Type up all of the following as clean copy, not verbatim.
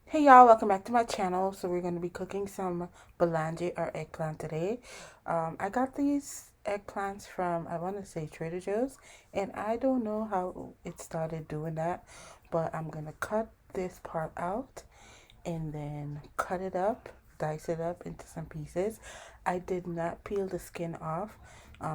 Hey y'all, welcome back to my channel. So we're going to be cooking some balanjay or eggplant today. I got these eggplants from, I want to say Trader Joe's, and I don't know how it started doing that, but I'm going to cut this part out and then cut it up, dice it up into some pieces. I did not peel the skin off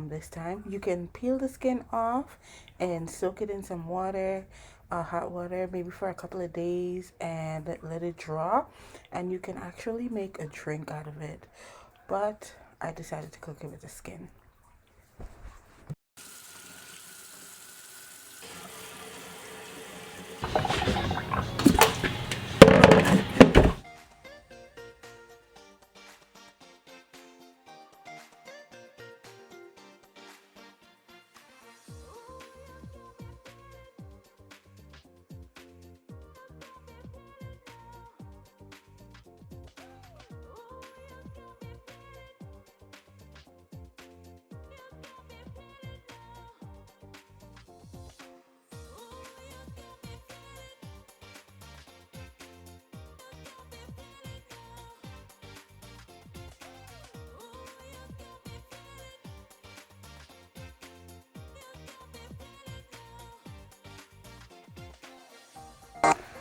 this time. You can peel the skin off and soak it in some water, hot water, maybe for a couple of days, and let it draw, and you can actually make a drink out of it. But I decided to cook it with the skin.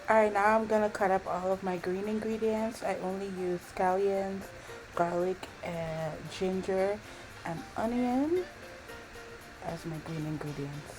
Alright, now I'm gonna cut up all of my green ingredients. I only use scallions, garlic, ginger, and onion as my green ingredients.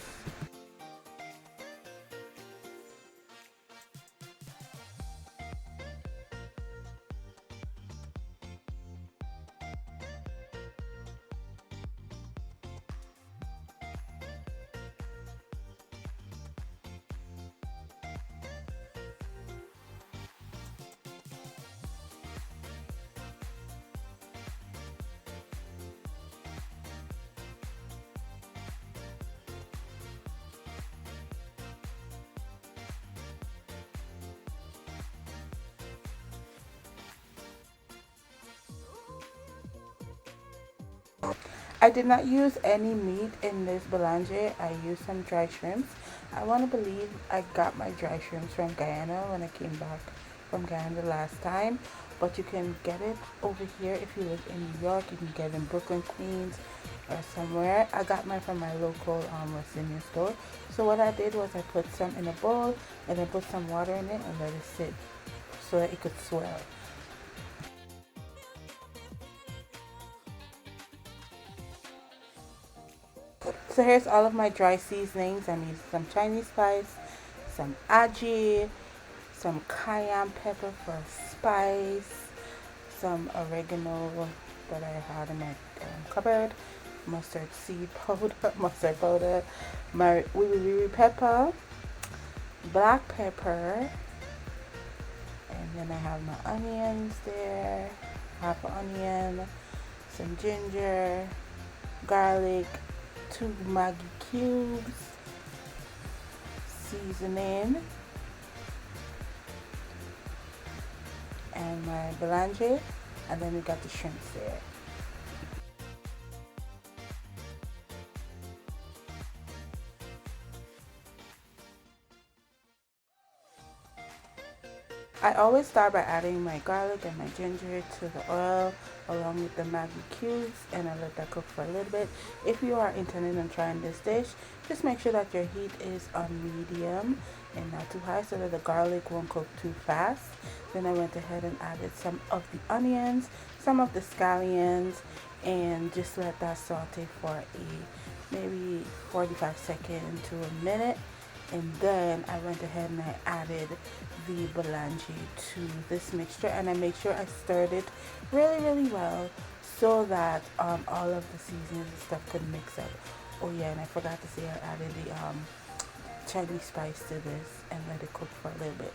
I did not use any meat in this balanjay. I used some dry shrimps. I want to believe I got my dry shrimps from Guyana when I came back from Guyana the last time. But you can get it over here if you live in New York. You can get it in Brooklyn, Queens, or somewhere. I got mine from my local West Indian store. So what I did was I put some in a bowl and then put some water in it and let it sit so that it could swell. So here's all of my dry seasonings. I'm using some Chinese spice, some aji, some cayenne pepper for spice, some oregano that I had in my cupboard, mustard seed powder, mustard powder, my wee pepper, black pepper, and then I have my onions there, half an onion, some ginger, garlic, 2 Maggi cubes, seasoning, and my balanjay, and then we got the shrimps there. I always start by adding my garlic and my ginger to the oil along with the Maggi cubes, and I let that cook for a little bit. If you are intending on trying this dish, just make sure that your heat is on medium and not too high so that the garlic won't cook too fast. Then I went ahead and added some of the onions, some of the scallions, and just let that saute for a maybe 45 seconds to a minute. And then I went ahead and I added the balanjay to this mixture, and I made sure I stirred it really well so that all of the seasonings and stuff could mix up. Oh yeah, and I forgot to say I added the Chinese spice to this and let it cook for a little bit.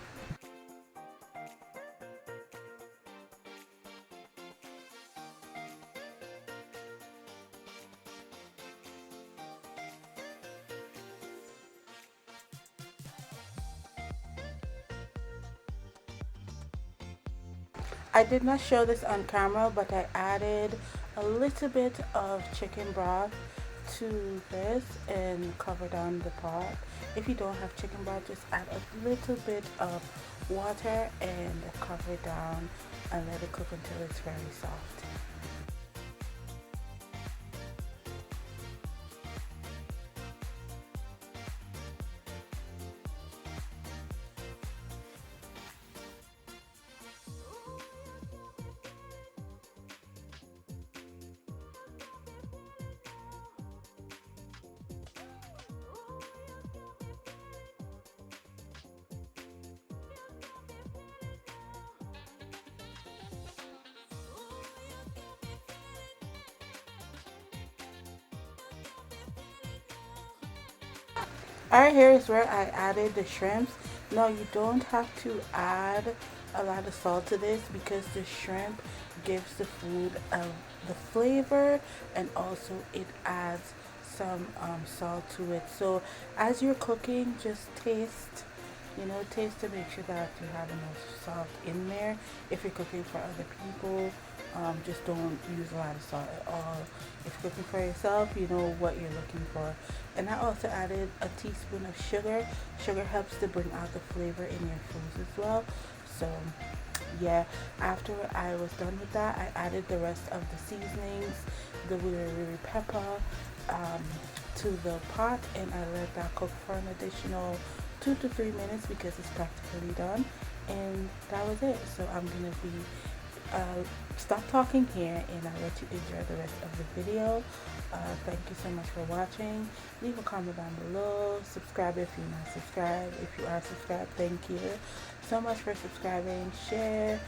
I did not show this on camera, but I added a little bit of chicken broth to this and cover down the pot. If you don't have chicken broth, just add a little bit of water and cover it down and let it cook until it's very soft. Alright, here is where I added the shrimps. Now you don't have to add a lot of salt to this because the shrimp gives the food the flavor, and also it adds some salt to it. So as you're cooking, just taste, taste to make sure that you have enough salt in there. If you're cooking for other people, just don't use a lot of salt at all. If you're cooking for yourself, you know what you're looking for. And I also added a teaspoon of sugar. Sugar helps to bring out the flavor in your foods as well. So yeah, after I was done with that, I added the rest of the seasonings, the roti pepper, to the pot, and I let that cook for an additional 2 to 3 minutes because it's practically done. And that was it. So I'm gonna be stop talking here and I'll let you enjoy the rest of the video. Thank you so much for watching. Leave a comment down below. Subscribe if you're not subscribed. If you are subscribed, thank you so much for subscribing. Share,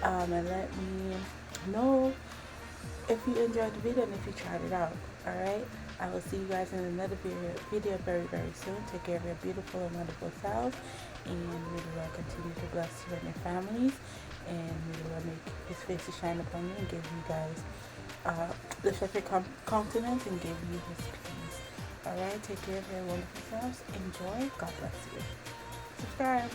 and let me know if you enjoyed the video and if you tried it out. Alright, I will see you guys in another video very, very soon. Take care of your beautiful and wonderful selves, and may the Lord continue to bless you and your families, and may the Lord make his face to shine upon you and give you guys lift up your countenance and give you his peace. Alright, take care of your wonderful selves. Enjoy. God bless you. Subscribe.